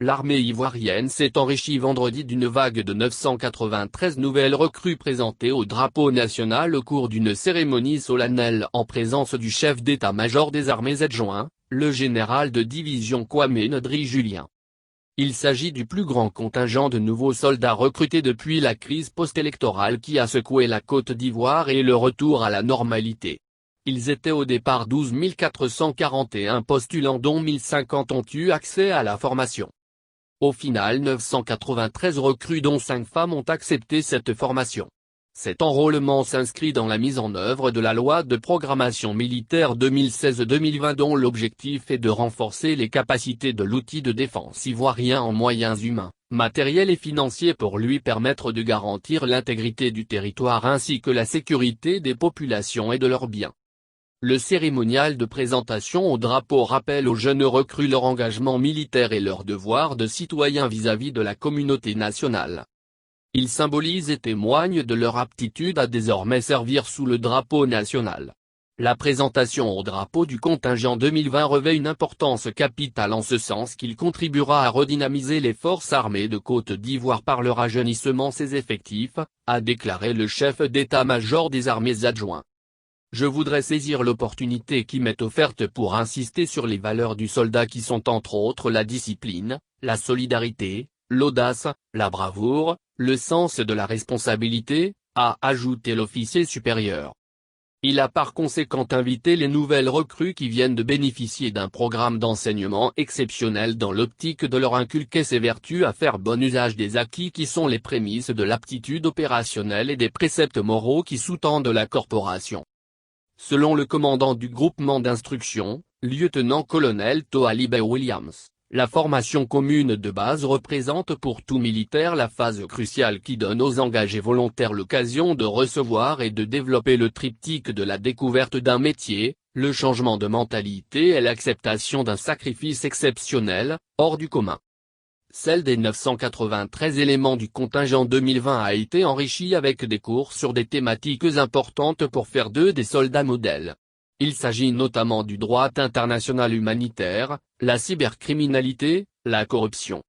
L'armée ivoirienne s'est enrichie vendredi d'une vague de 993 nouvelles recrues présentées au drapeau national au cours d'une cérémonie solennelle en présence du chef d'état-major des armées adjoint, le général de division Kwame Ndri Julien. Il s'agit du plus grand contingent de nouveaux soldats recrutés depuis la crise post-électorale qui a secoué la Côte d'Ivoire et le retour à la normalité. Ils étaient au départ 12 441 postulants dont 1050 ont eu accès à la formation. Au final 993 recrues dont 5 femmes ont accepté cette formation. Cet enrôlement s'inscrit dans la mise en œuvre de la loi de programmation militaire 2016-2020 dont l'objectif est de renforcer les capacités de l'outil de défense ivoirien en moyens humains, matériels et financiers pour lui permettre de garantir l'intégrité du territoire ainsi que la sécurité des populations et de leurs biens. Le cérémonial de présentation au drapeau rappelle aux jeunes recrues leur engagement militaire et leur devoir de citoyen vis-à-vis de la communauté nationale. Il symbolise et témoigne de leur aptitude à désormais servir sous le drapeau national. La présentation au drapeau du contingent 2020 revêt une importance capitale en ce sens qu'il contribuera à redynamiser les forces armées de Côte d'Ivoire par le rajeunissement de ses effectifs, a déclaré le chef d'état-major des armées adjoints. Je voudrais saisir l'opportunité qui m'est offerte pour insister sur les valeurs du soldat qui sont entre autres la discipline, la solidarité, l'audace, la bravoure, le sens de la responsabilité, a ajouté l'officier supérieur. Il a par conséquent invité les nouvelles recrues qui viennent de bénéficier d'un programme d'enseignement exceptionnel dans l'optique de leur inculquer ces vertus à faire bon usage des acquis qui sont les prémices de l'aptitude opérationnelle et des préceptes moraux qui sous-tendent la corporation. Selon le commandant du groupement d'instruction, lieutenant-colonel Toalibe Williams, la formation commune de base représente pour tout militaire la phase cruciale qui donne aux engagés volontaires l'occasion de recevoir et de développer le triptyque de la découverte d'un métier, le changement de mentalité et l'acceptation d'un sacrifice exceptionnel, hors du commun. Celle des 993 éléments du contingent 2020 a été enrichie avec des cours sur des thématiques importantes pour faire d'eux des soldats modèles. Il s'agit notamment du droit international humanitaire, la cybercriminalité, la corruption,